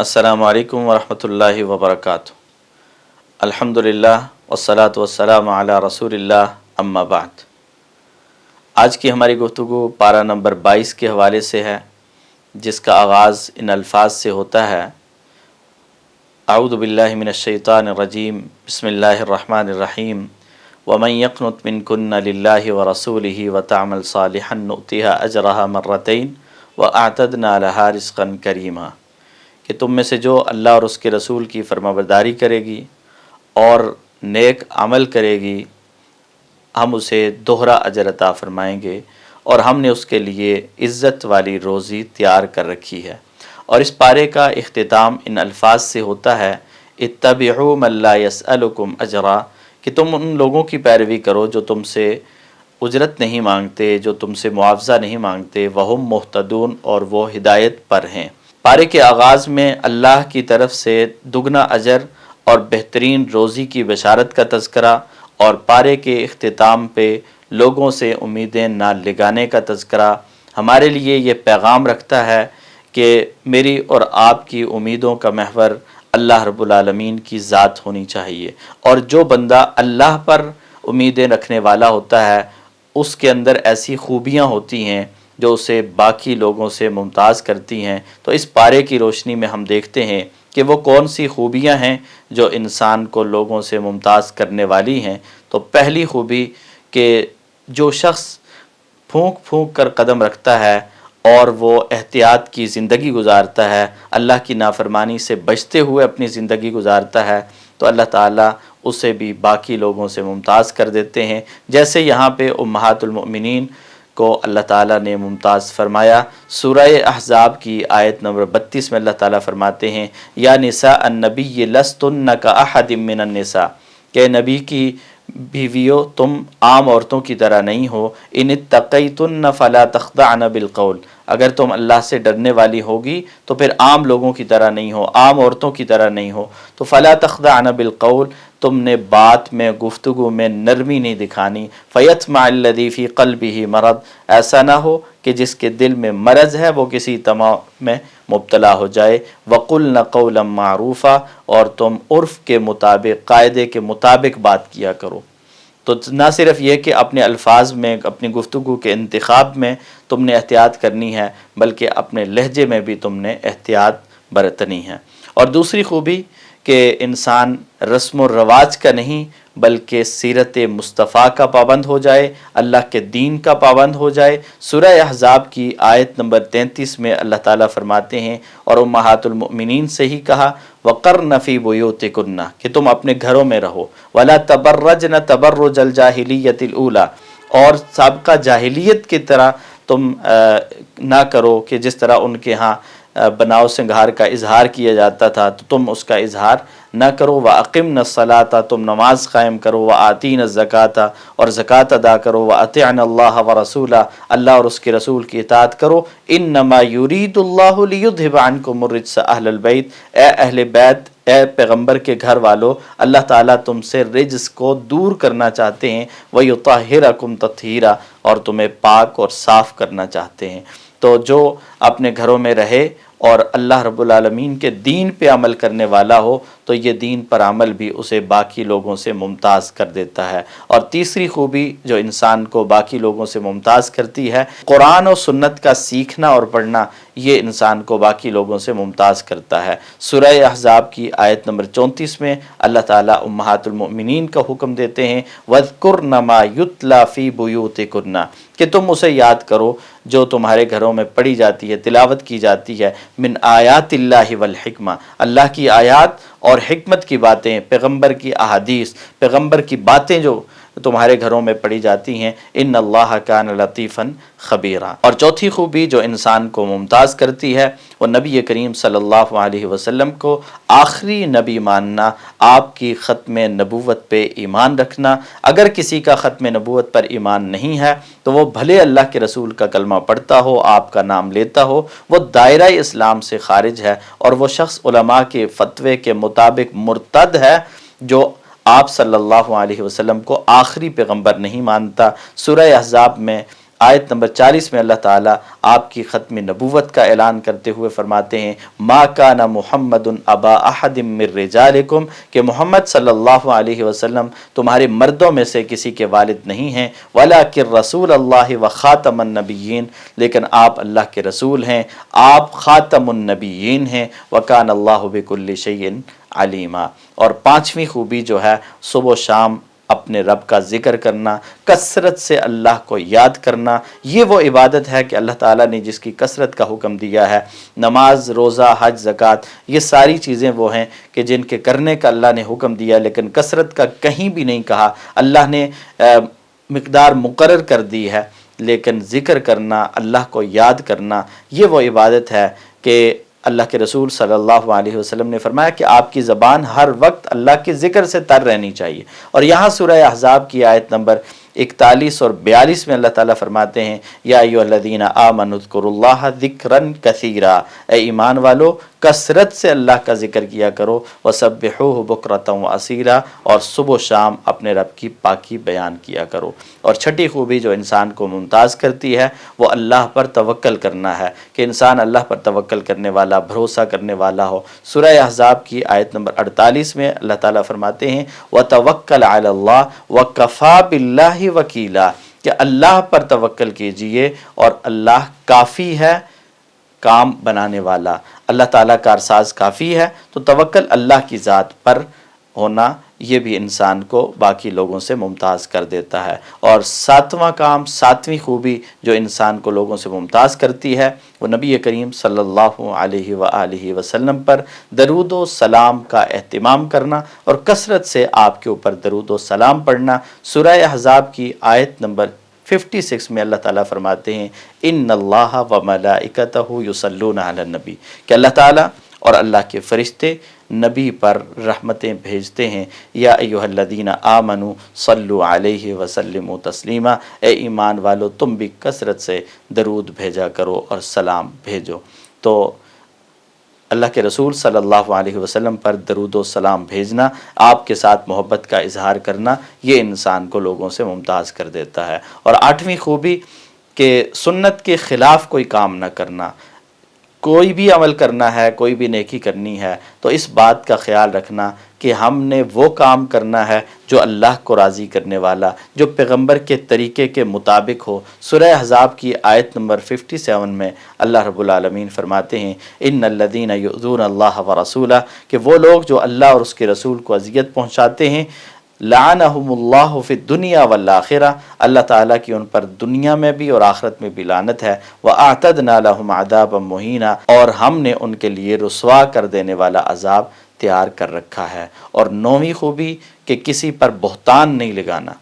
السلام علیکم ورحمۃ اللہ وبرکاتہ۔ الحمدللہ والصلاۃ والسلام علی رسول اللہ، اما بعد۔ آج کی ہماری گفتگو پارہ نمبر 22 کے حوالے سے ہے، جس کا آغاز ان الفاظ سے ہوتا ہے: اعوذ باللہ من الشیطان الرجیم، بسم اللہ الرحمن الرحیم، ومن یقنت منکن للہ ورسولہ وتعمل صالحا نؤتها اجرها مرتین واعتدنا لها رزقا کریما، کہ تم میں سے جو اللہ اور اس کے رسول کی فرمانبرداری کرے گی اور نیک عمل کرے گی، ہم اسے دوہرا اجر عطا فرمائیں گے، اور ہم نے اس کے لیے عزت والی روزی تیار کر رکھی ہے۔ اور اس پارے کا اختتام ان الفاظ سے ہوتا ہے: اتبعوا من لا یسألکم اجرا، کہ تم ان لوگوں کی پیروی کرو جو تم سے اجرت نہیں مانگتے، جو تم سے معاوضہ نہیں مانگتے، وہم مہتدون، اور وہ ہدایت پر ہیں۔ پارے کے آغاز میں اللہ کی طرف سے دگنا اجر اور بہترین روزی کی بشارت کا تذکرہ، اور پارے کے اختتام پہ لوگوں سے امیدیں نہ لگانے کا تذکرہ ہمارے لیے یہ پیغام رکھتا ہے کہ میری اور آپ کی امیدوں کا محور اللہ رب العالمین کی ذات ہونی چاہیے، اور جو بندہ اللہ پر امیدیں رکھنے والا ہوتا ہے اس کے اندر ایسی خوبیاں ہوتی ہیں جو اسے باقی لوگوں سے ممتاز کرتی ہیں۔ تو اس پارے کی روشنی میں ہم دیکھتے ہیں کہ وہ کون سی خوبیاں ہیں جو انسان کو لوگوں سے ممتاز کرنے والی ہیں۔ تو پہلی خوبی کہ جو شخص پھونک پھونک کر قدم رکھتا ہے اور وہ احتیاط کی زندگی گزارتا ہے، اللہ کی نافرمانی سے بچتے ہوئے اپنی زندگی گزارتا ہے، تو اللہ تعالیٰ اسے بھی باقی لوگوں سے ممتاز کر دیتے ہیں۔ جیسے یہاں پہ امہات المؤمنین کو اللہ تعالیٰ نے ممتاز فرمایا۔ سورہ احزاب کی آیت نمبر 32 میں اللہ تعالیٰ فرماتے ہیں: یا نساء النبی لستن کاحد من النساء، کہ نبی کی بیویوں تم عام عورتوں کی طرح نہیں ہو، ان اتقیتن فلا تخضعن بالقول، اگر تم اللہ سے ڈرنے والی ہوگی تو پھر عام لوگوں کی طرح نہیں ہو، عام عورتوں کی طرح نہیں ہو۔ تو فلا تخضعن بالقول، تم نے بات میں، گفتگو میں نرمی نہیں دکھانی۔ فیطمع الذی فی قلبہ مرض، ایسا نہ ہو کہ جس کے دل میں مرض ہے وہ کسی طمع میں مبتلا ہو جائے۔ وقلن قولا معروفا، اور تم عرف کے مطابق، قاعدے کے مطابق بات کیا کرو۔ تو نہ صرف یہ کہ اپنے الفاظ میں، اپنی گفتگو کے انتخاب میں تم نے احتیاط کرنی ہے، بلکہ اپنے لہجے میں بھی تم نے احتیاط برتنی ہے۔ اور دوسری خوبی کہ انسان رسم و رواج کا نہیں بلکہ سیرت مصطفیٰ کا پابند ہو جائے، اللہ کے دین کا پابند ہو جائے۔ سورہ احزاب کی آیت نمبر 33 میں اللہ تعالیٰ فرماتے ہیں، اور امہات المؤمنین سے ہی کہا: وقرن فی بیوتکن، کہ تم اپنے گھروں میں رہو، ولا تبرجن تبرج الجاہلیۃ الاولی، اور سابقہ جاہلیت کی طرح تم نہ کرو کہ جس طرح ان کے ہاں بناؤ سنگھار کا اظہار کیا جاتا تھا، تو تم اس کا اظہار نہ کرو۔ وَأَقِمْنَ الصَّلَاةَ، تم نماز قائم کرو۔ وَآتِينَ الزَّكَاةَ، اور زکوٰۃ ادا کرو۔ وَأَطِعْنَ اللَّهَ وَرَسُولَهُ، اللہ اور اس کے رسول کی اطاعت کرو۔ إِنَّمَا يُرِيدُ اللَّهُ لِيُذْهِبَ عَنْكُمُ الرِّجْسَ أَهْلَ الْبَيْتِ، اے اہل بیت، اے پیغمبر کے گھر والو، اللہ تعالیٰ تم سے رجس کو دور کرنا چاہتے ہیں۔ وَيُطَهِّرَكُمْ تَطْهِيرًا، اور تمہیں پاک اور صاف کرنا چاہتے ہیں۔ تو جو اپنے گھروں میں رہے اور اللہ رب العالمین کے دین پہ عمل کرنے والا ہو تو یہ دین پر عمل بھی اسے باقی لوگوں سے ممتاز کر دیتا ہے۔ اور تیسری خوبی جو انسان کو باقی لوگوں سے ممتاز کرتی ہے، قرآن و سنت کا سیکھنا اور پڑھنا، یہ انسان کو باقی لوگوں سے ممتاز کرتا ہے۔ سورہ احزاب کی آیت نمبر 34 میں اللہ تعالیٰ امہات المؤمنین کا حکم دیتے ہیں: وَاذْكُرْنَ مَا يُتْلَى فِي بُيُوتِكُنَّ، کہ تم اسے یاد کرو جو تمہارے گھروں میں پڑھی جاتی ہے، تلاوت کی جاتی ہے، من آیات اللہ والحکمہ، اللہ کی آیات اور حکمت کی باتیں، پیغمبر کی احادیث، پیغمبر کی باتیں جو تمہارے گھروں میں پڑھی جاتی ہیں۔ ان اللہ کان لطیفا خبیرا۔ اور چوتھی خوبی جو انسان کو ممتاز کرتی ہے وہ نبی کریم صلی اللہ علیہ وسلم کو آخری نبی ماننا، آپ کی ختم نبوت پہ ایمان رکھنا۔ اگر کسی کا ختم نبوت پر ایمان نہیں ہے تو وہ بھلے اللہ کے رسول کا کلمہ پڑھتا ہو، آپ کا نام لیتا ہو، وہ دائرہ اسلام سے خارج ہے، اور وہ شخص علماء کے فتوے کے مطابق مرتد ہے جو آپ صلی اللہ علیہ وسلم کو آخری پیغمبر نہیں مانتا۔ سورہ احزاب میں آیت نمبر 40 میں اللہ تعالیٰ آپ کی ختم نبوت کا اعلان کرتے ہوئے فرماتے ہیں ما کان محمد ابا احد من رجالکم، کہ محمد صلی اللہ علیہ وسلم تمہارے مردوں میں سے کسی کے والد نہیں ہیں، ولکن رسول اللہ و خاتم النبیین، لیکن آپ اللہ کے رسول ہیں، آپ خاتم النبیین ہیں، وکان اللہ بکل شیء علیما۔ اور پانچویں خوبی جو ہے صبح و شام اپنے رب کا ذکر کرنا، کثرت سے اللہ کو یاد کرنا، یہ وہ عبادت ہے کہ اللہ تعالیٰ نے جس کی کثرت کا حکم دیا ہے۔ نماز، روزہ، حج، زکوٰۃ، یہ ساری چیزیں وہ ہیں کہ جن کے کرنے کا اللہ نے حکم دیا، لیکن کثرت کا کہیں بھی نہیں کہا۔ اللہ نے مقدار مقرر کر دی ہے، لیکن ذکر کرنا، اللہ کو یاد کرنا، یہ وہ عبادت ہے کہ اللہ کے رسول صلی اللہ علیہ وسلم نے فرمایا کہ آپ کی زبان ہر وقت اللہ کے ذکر سے تر رہنی چاہیے۔ اور یہاں سورہ احزاب کی آیت نمبر 41 اور 42 میں اللہ تعالیٰ فرماتے ہیں یا ایھا الذین آمنوا اذکروا اللہ ذکرا کثیرا، اے ایمان والو کثرت سے اللہ کا ذکر کیا کرو، وسبحوہ بکرۃ واصیلا، اور صبح و شام اپنے رب کی پاکی بیان کیا کرو۔ اور چھٹی خوبی جو انسان کو ممتاز کرتی ہے وہ اللہ پر توکل کرنا ہے، کہ انسان اللہ پر توکل کرنے والا، بھروسہ کرنے والا ہو۔ سورہ احزاب کی آیت نمبر 48 میں اللہ تعالیٰ فرماتے ہیں وتوکل علی اللہ وکفی باللہ وکیلا، کہ اللہ پر توکل کیجئے اور اللہ کافی ہے کام بنانے والا، اللہ تعالیٰ کارساز کافی ہے۔ تو توکل اللہ کی ذات پر ہونا یہ بھی انسان کو باقی لوگوں سے ممتاز کر دیتا ہے۔ اور ساتواں کام، ساتویں خوبی جو انسان کو لوگوں سے ممتاز کرتی ہے وہ نبی کریم صلی اللہ علیہ وآلہ وسلم پر درود و سلام کا اہتمام کرنا اور کثرت سے آپ کے اوپر درود و سلام پڑھنا۔ سورہ احزاب کی آیت نمبر 56 میں اللہ تعالیٰ فرماتے ہیں ان اللہ و ملائکتہ یصلون علی النبی، کہ اللہ تعالیٰ اور اللہ کے فرشتے نبی پر رحمتیں بھیجتے ہیں۔ یا ایھا الذین آمنوا صلوا علیہ وسلموا تسلیما، اے ایمان والو تم بھی کثرت سے درود بھیجا کرو اور سلام بھیجو۔ تو اللہ کے رسول صلی اللہ علیہ وسلم پر درود و سلام بھیجنا، آپ کے ساتھ محبت کا اظہار کرنا، یہ انسان کو لوگوں سے ممتاز کر دیتا ہے۔ اور آٹھویں خوبی کہ سنت کے خلاف کوئی کام نہ کرنا۔ کوئی بھی عمل کرنا ہے، کوئی بھی نیکی کرنی ہے تو اس بات کا خیال رکھنا کہ ہم نے وہ کام کرنا ہے جو اللہ کو راضی کرنے والا، جو پیغمبر کے طریقے کے مطابق ہو۔ سورہ احزاب کی آیت نمبر 57 میں اللہ رب العالمین فرماتے ہیں ان الذین یؤذون اللہ ورسولہ، کہ وہ لوگ جو اللہ اور اس کے رسول کو اذیت پہنچاتے ہیں، لعنہم اللہ فی الدنیا والآخرہ، اللہ تعالیٰ کی ان پر دنیا میں بھی اور آخرت میں بھی لعنت ہے، وَأَعْتَدْنَا لَهُمْ عَذَابًا مُهِينًا، اور ہم نے ان کے لیے رسوا کر دینے والا عذاب تیار کر رکھا ہے۔ اور نویں خوبی کہ کسی پر بہتان نہیں لگانا،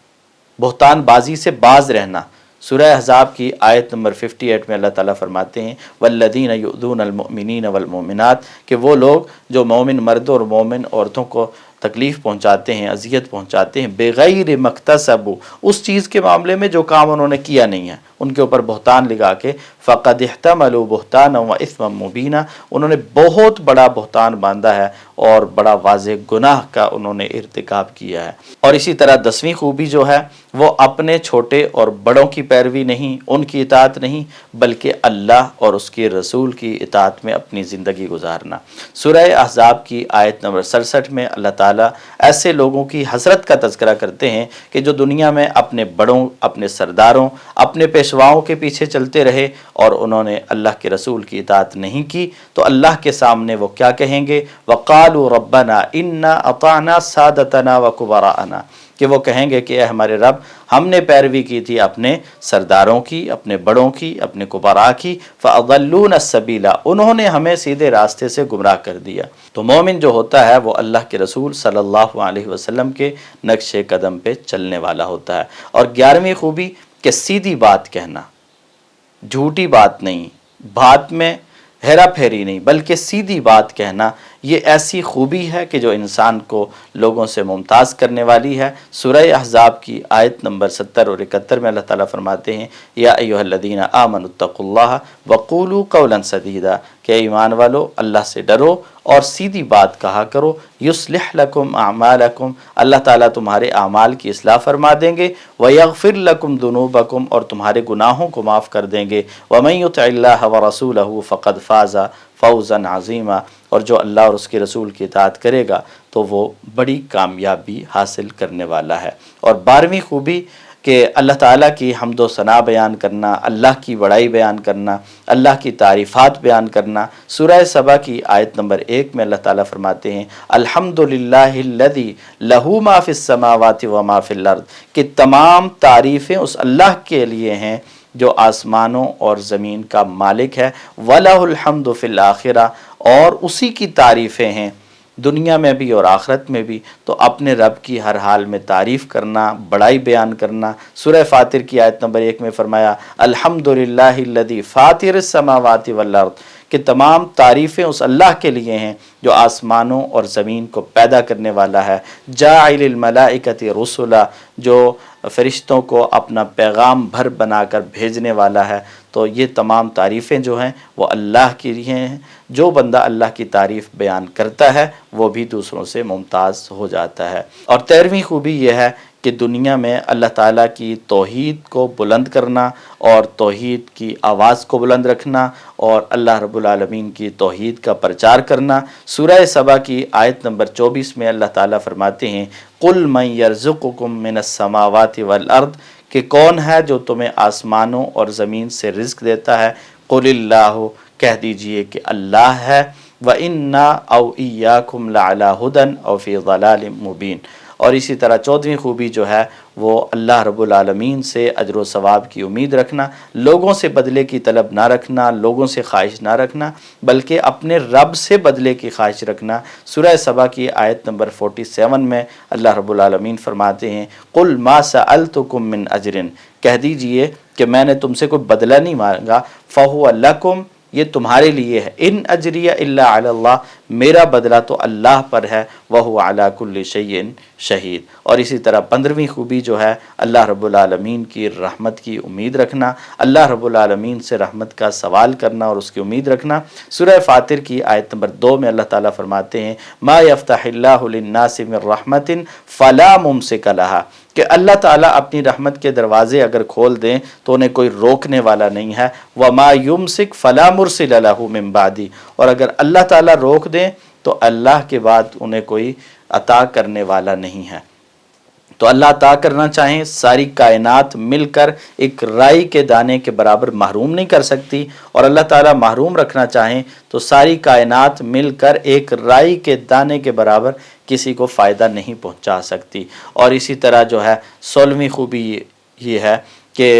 بہتان بازی سے باز رہنا۔ سورہ احزاب کی آیت نمبر 58 میں اللہ تعالیٰ فرماتے ہیں والذین یؤذون المؤمنین والمؤمنات، کہ وہ لوگ جو مومن مردوں اور مومن عورتوں کو تکلیف پہنچاتے ہیں، اذیت پہنچاتے ہیں، بغیر مکتسب، اس چیز کے معاملے میں جو کام انہوں نے کیا نہیں ہے، ان کے اوپر بہتان لگا کے فقد احتملوا بہتانا واثما مبینا، انہوں نے بہت بڑا بہتان باندھا ہے اور بڑا واضح گناہ کا انہوں نے ارتکاب کیا ہے۔ اور اسی طرح 10ویں خوبی جو ہے وہ اپنے چھوٹے اور بڑوں کی پیروی نہیں، ان کی اطاعت نہیں، بلکہ اللہ اور اس کے رسول کی اطاعت میں اپنی زندگی گزارنا۔ سورہ احزاب کی آیت نمبر 67 میں اللہ تعالیٰ ایسے لوگوں کی حسرت کا تذکرہ کرتے ہیں کہ جو دنیا میں اپنے بڑوں، اپنے سرداروں، اپنے پیشواؤں کے پیچھے چلتے رہے اور انہوں نے اللہ کے رسول کی اطاعت نہیں کی، تو اللہ کے سامنے وہ کیا کہیں گے؟ وَقَالُوا رَبَّنَا إِنَّا أَطَعْنَا سَادَتَنَا وَكُبَرَاءَنَا، کہ وہ کہیں گے کہ اے ہمارے رب ہم نے پیروی کی تھی اپنے سرداروں کی، اپنے بڑوں کی، اپنے کبراء کی، فَأَضَلُّونَ السَّبِيلَ، انہوں نے ہمیں سیدھے راستے سے گمراہ کر دیا۔ تو مومن جو ہوتا ہے وہ اللہ کے رسول صلی اللہ علیہ وسلم کے نقش قدم پہ چلنے والا ہوتا ہے۔ اور 11ویں خوبی کہ سیدھی بات کہنا، جھوٹی بات نہیں، بات میں ہیرا پھیری نہیں، بلکہ سیدھی بات کہنا، یہ ایسی خوبی ہے کہ جو انسان کو لوگوں سے ممتاز کرنے والی ہے۔ سورہ احزاب کی آیت نمبر 70 اور 71 میں اللہ تعالیٰ فرماتے ہیں یا ایھا الذین آمنوا اتقوا اللہ وقولوا قولا سدیدا، کہ کہ ایمان والو اللہ سے ڈرو اور سیدھی بات کہا کرو، یصلح لکم اعمالکم، اللہ تعالیٰ تمہارے اعمال کی اصلاح فرما دیں گے، ویغفر لکم ذنوبکم، اور تمہارے گناہوں کو معاف کر دیں گے، ومن یطع اللہ ورسولہ فقد فاز فوزا عظیما، اور جو اللہ اور اس کے رسول کی اطاعت کرے گا تو وہ بڑی کامیابی حاصل کرنے والا ہے۔ اور 12ویں خوبی کہ اللہ تعالیٰ کی حمد و ثنا بیان کرنا، اللہ کی بڑائی بیان کرنا، اللہ کی تعریفات بیان کرنا۔ سورہ سبا کی آیت نمبر 1 میں اللہ تعالیٰ فرماتے ہیں الحمدللہ الذی لہ ما فی السماوات و ما فی الارض، کہ تمام تعریفیں اس اللہ کے لیے ہیں جو آسمانوں اور زمین کا مالک ہے، وَلَهُ الْحَمْدُ فِي الْآخِرَةِ، اور اسی کی تعریفیں ہیں دنیا میں بھی اور آخرت میں بھی۔ تو اپنے رب کی ہر حال میں تعریف کرنا، بڑائی بیان کرنا۔ سورہ فاطر کی آیت نمبر 1 میں فرمایا الحمدللہ الذی فاطر السماوات والارض، کہ تمام تعریفیں اس اللہ کے لیے ہیں جو آسمانوں اور زمین کو پیدا کرنے والا ہے، جاعل الملائکۃ رسلا، جو فرشتوں کو اپنا پیغام بھر بنا کر بھیجنے والا ہے۔ تو یہ تمام تعریفیں جو ہیں وہ اللہ کے لیے ہیں۔ جو بندہ اللہ کی تعریف بیان کرتا ہے وہ بھی دوسروں سے ممتاز ہو جاتا ہے۔ اور 13ویں خوبی یہ ہے کہ دنیا میں اللہ تعالیٰ کی توحید کو بلند کرنا اور توحید کی آواز کو بلند رکھنا اور اللہ رب العالمین کی توحید کا پرچار کرنا۔ سورہ سبا کی آیت نمبر 24 میں اللہ تعالیٰ فرماتے ہیں قُلْ مَنْ يَرْزُقُكُم مِّنَ السَّمَاوَاتِ وَالْأَرْضِ، کہ کون ہے جو تمہیں آسمانوں اور زمین سے رزق دیتا ہے، قُلِ اللَّهُ، کہہ دیجئے کہ اللہ ہے، وَإِنَّا أَوْ إِيَّاكُمْ لَعَلَىٰ هُدًى أَوْ فِي ضَلَالٍ مُبِينٍ۔ اور اسی طرح 14ویں خوبی جو ہے وہ اللہ رب العالمین سے اجر و ثواب کی امید رکھنا، لوگوں سے بدلے کی طلب نہ رکھنا، لوگوں سے خواہش نہ رکھنا، بلکہ اپنے رب سے بدلے کی خواہش رکھنا۔ سورہ سبا کی آیت نمبر 47 میں اللہ رب العالمین فرماتے ہیں قُلْ مَا سَأَلْتُكُم مِّنْ أَجْرٍ، کہہ دیجئے کہ میں نے تم سے کوئی بدلہ نہیں مانگا، فَهُوَ لَكُمْ، یہ تمہارے لیے ہے، ان اجریہ الا علی اللہ، میرا بدلہ تو اللہ پر ہے، وہو علی کل شیء شہید۔ اور اسی طرح 15ویں خوبی جو ہے اللہ رب العالمین کی رحمت کی امید رکھنا، اللہ رب العالمین سے رحمت کا سوال کرنا اور اس کی امید رکھنا۔ سورہ فاطر کی آیت نمبر 2 میں اللہ تعالیٰ فرماتے ہیں ما یفتح اللہ للناس من رحمت فلا ممسک لہا، کہ اللہ تعالیٰ اپنی رحمت کے دروازے اگر کھول دیں تو انہیں کوئی روکنے والا نہیں ہے، وَمَا يُمْسِكْ فَلَا مُرْسِلَ لَهُ مِن بَعْدِهِ، اور اگر اللہ تعالیٰ روک دیں تو اللہ کے بعد انہیں کوئی عطا کرنے والا نہیں ہے۔ تو اللہ عطا کرنا چاہیں ساری کائنات مل کر ایک رائی کے دانے کے برابر محروم نہیں کر سکتی، اور اللہ تعالیٰ محروم رکھنا چاہیں تو ساری کائنات مل کر ایک رائی کے دانے کے برابر کسی کو فائدہ نہیں پہنچا سکتی۔ اور اسی طرح جو ہے 16ویں خوبی یہ ہے کہ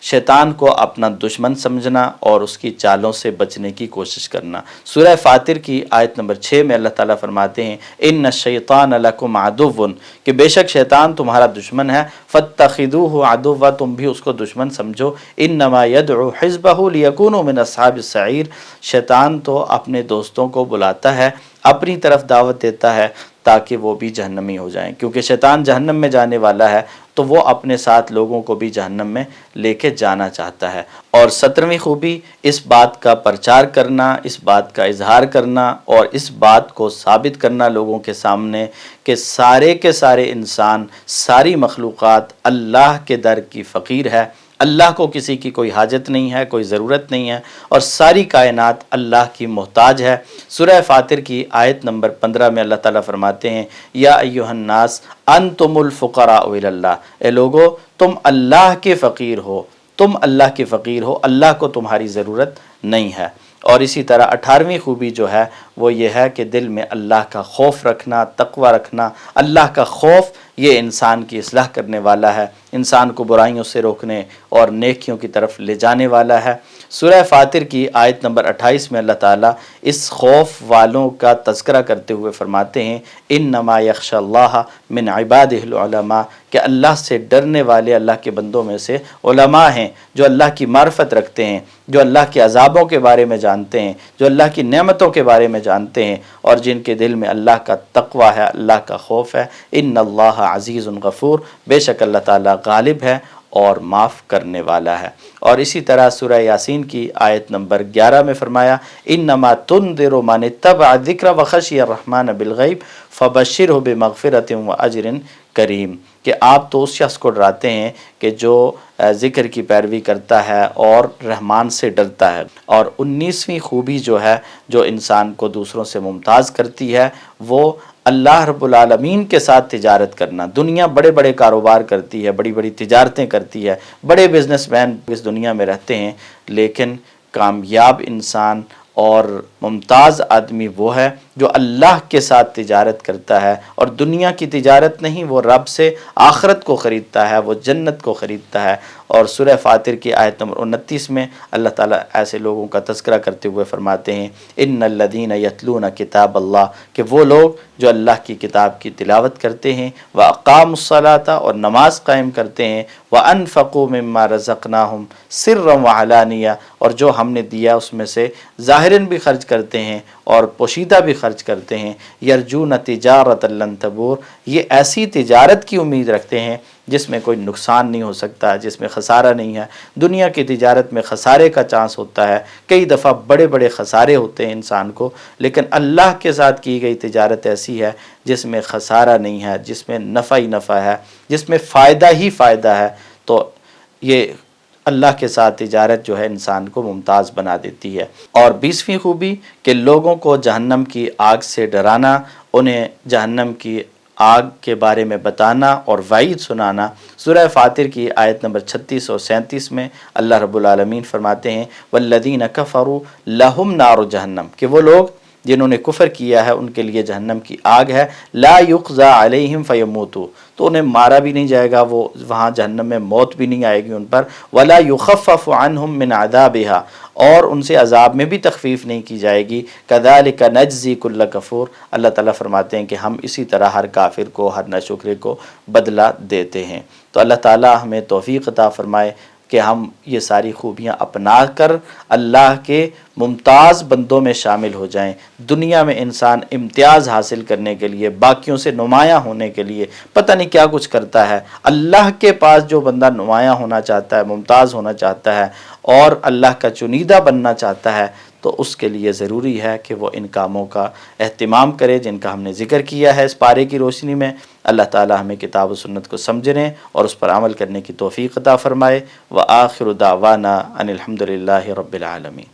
شیطان کو اپنا دشمن سمجھنا اور اس کی چالوں سے بچنے کی کوشش کرنا۔ سورہ فاطر کی آیت نمبر 6 میں اللہ تعالیٰ فرماتے ہیں ان الشیطان لکم عدو، کہ بے شک شیطان تمہارا دشمن ہے، فاتخذوہ عدوا، تم بھی اس کو دشمن سمجھو، انما یدعو حزبہ لیکونوا من اصحاب السعیر، شیطان تو اپنے دوستوں کو بلاتا ہے، اپنی طرف دعوت دیتا ہے تاکہ وہ بھی جہنمی ہو جائیں، کیونکہ شیطان جہنم میں جانے والا ہے تو وہ اپنے ساتھ لوگوں کو بھی جہنم میں لے کے جانا چاہتا ہے۔ اور 17ویں خوبی اس بات کا پرچار کرنا، اس بات کا اظہار کرنا اور اس بات کو ثابت کرنا لوگوں کے سامنے کہ سارے کے سارے انسان، ساری مخلوقات اللہ کے در کی فقیر ہے، اللہ کو کسی کی کوئی حاجت نہیں ہے، کوئی ضرورت نہیں ہے، اور ساری کائنات اللہ کی محتاج ہے۔ سورہ فاطر کی آیت نمبر 15 میں اللہ تعالیٰ فرماتے ہیں یا ایھا الناس انتم الفقراء الی اللہ، اے لوگو تم اللہ کے فقیر ہو، تم اللہ کے فقیر ہو، اللہ کو تمہاری ضرورت نہیں ہے۔ اور اسی طرح 18ویں خوبی جو ہے وہ یہ ہے کہ دل میں اللہ کا خوف رکھنا، تقوی رکھنا۔ اللہ کا خوف یہ انسان کی اصلاح کرنے والا ہے، انسان کو برائیوں سے روکنے اور نیکیوں کی طرف لے جانے والا ہے۔ سورہ فاطر کی آیت نمبر 28 میں اللہ تعالیٰ اس خوف والوں کا تذکرہ کرتے ہوئے فرماتے ہیں انما یخشی اللہ من عبادہ العلماء، کہ اللہ سے ڈرنے والے اللہ کے بندوں میں سے علماء ہیں، جو اللہ کی معرفت رکھتے ہیں، جو اللہ کے عذابوں کے بارے میں جانتے ہیں، جو اللہ کی نعمتوں کے بارے میں جانتے ہیں، اور جن کے دل میں اللہ کا تقوی ہے، اللہ کا خوف ہے۔ ان اللہ عزیز غفور، بے شک اللہ تعالیٰ غالب ہے اور معاف کرنے والا ہے۔ اور اسی طرح سورہ یاسین کی آیت نمبر 11 میں فرمایا انما تنذر من اتبع الذکر وخشی الرحمن بالغیب فبشرہ بمغفرۃ واجر کریم، کہ آپ تو اس شخص کو ڈراتے ہیں کہ جو ذکر کی پیروی کرتا ہے اور رحمان سے ڈرتا ہے۔ اور 19ویں خوبی جو ہے جو انسان کو دوسروں سے ممتاز کرتی ہے وہ اللہ رب العالمین کے ساتھ تجارت کرنا۔ دنیا بڑے بڑے کاروبار کرتی ہے، بڑی بڑی تجارتیں کرتی ہے، بڑے بزنس مین اس دنیا میں رہتے ہیں، لیکن کامیاب انسان اور ممتاز آدمی وہ ہے جو اللہ کے ساتھ تجارت کرتا ہے، اور دنیا کی تجارت نہیں، وہ رب سے آخرت کو خریدتا ہے، وہ جنت کو خریدتا ہے۔ اور سورہ فاطر کی آیت نمبر 29 میں اللہ تعالیٰ ایسے لوگوں کا تذکرہ کرتے ہوئے فرماتے ہیں ان الذین یتلون کتاب اللہ، کہ وہ لوگ جو اللہ کی کتاب کی تلاوت کرتے ہیں، واقاموا الصلاۃ، اور نماز قائم کرتے ہیں، وانفقوا مما رزقناہم سرا وعلانیہ، اور جو ہم نے دیا اس میں سے ظاہراً بھی خرچ کرتے ہیں اور پوشیدہ بھی خرچ کرتے ہیں، یرجون تجارۃ لن تبور، یہ ایسی تجارت کی امید رکھتے ہیں جس میں کوئی نقصان نہیں ہو سکتا، جس میں خسارہ نہیں ہے۔ دنیا کی تجارت میں خسارے کا چانس ہوتا ہے، کئی دفعہ بڑے بڑے خسارے ہوتے ہیں انسان کو، لیکن اللہ کے ساتھ کی گئی تجارت ایسی ہے جس میں خسارہ نہیں ہے، جس میں نفع ہی نفع ہے، جس میں فائدہ ہی فائدہ ہے۔ تو یہ اللہ کے ساتھ تجارت جو ہے انسان کو ممتاز بنا دیتی ہے۔ اور 20ویں خوبی کہ لوگوں کو جہنم کی آگ سے ڈرانا، انہیں جہنم کی آگ کے بارے میں بتانا اور وعید سنانا۔ سورہ فاطر کی آیت نمبر 36 اور 37 میں اللہ رب العالمین فرماتے ہیں والذین کفروا لہم نار جہنم، کہ وہ لوگ جنہوں نے کفر کیا ہے ان کے لیے جہنم کی آگ ہے، لا یقضی علیہم فیموتوا، تو انہیں مارا بھی نہیں جائے گا، وہ وہاں جہنم میں موت بھی نہیں آئے گی ان پر، ولا یخفف عنہم من عذابہا، اور ان سے عذاب میں بھی تخفیف نہیں کی جائے گی، کذالک نجزی کل کفور، اللہ تعالیٰ فرماتے ہیں کہ ہم اسی طرح ہر کافر کو، ہر ناشکرے کو بدلہ دیتے ہیں۔ تو اللہ تعالیٰ ہمیں توفیق عطا فرمائے کہ ہم یہ ساری خوبیاں اپنا کر اللہ کے ممتاز بندوں میں شامل ہو جائیں۔ دنیا میں انسان امتیاز حاصل کرنے کے لیے، باقیوں سے نمایاں ہونے کے لیے پتہ نہیں کیا کچھ کرتا ہے۔ اللہ کے پاس جو بندہ نمایاں ہونا چاہتا ہے، ممتاز ہونا چاہتا ہے اور اللہ کا چنیدہ بننا چاہتا ہے، تو اس کے لیے ضروری ہے کہ وہ ان کاموں کا اہتمام کرے جن کا ہم نے ذکر کیا ہے اس پارے کی روشنی میں۔ اللہ تعالی ہمیں کتاب و سنت کو سمجھنے اور اس پر عمل کرنے کی توفیق عطا فرمائے۔ وآخر دعوانا ان الحمد للہ رب العالمین۔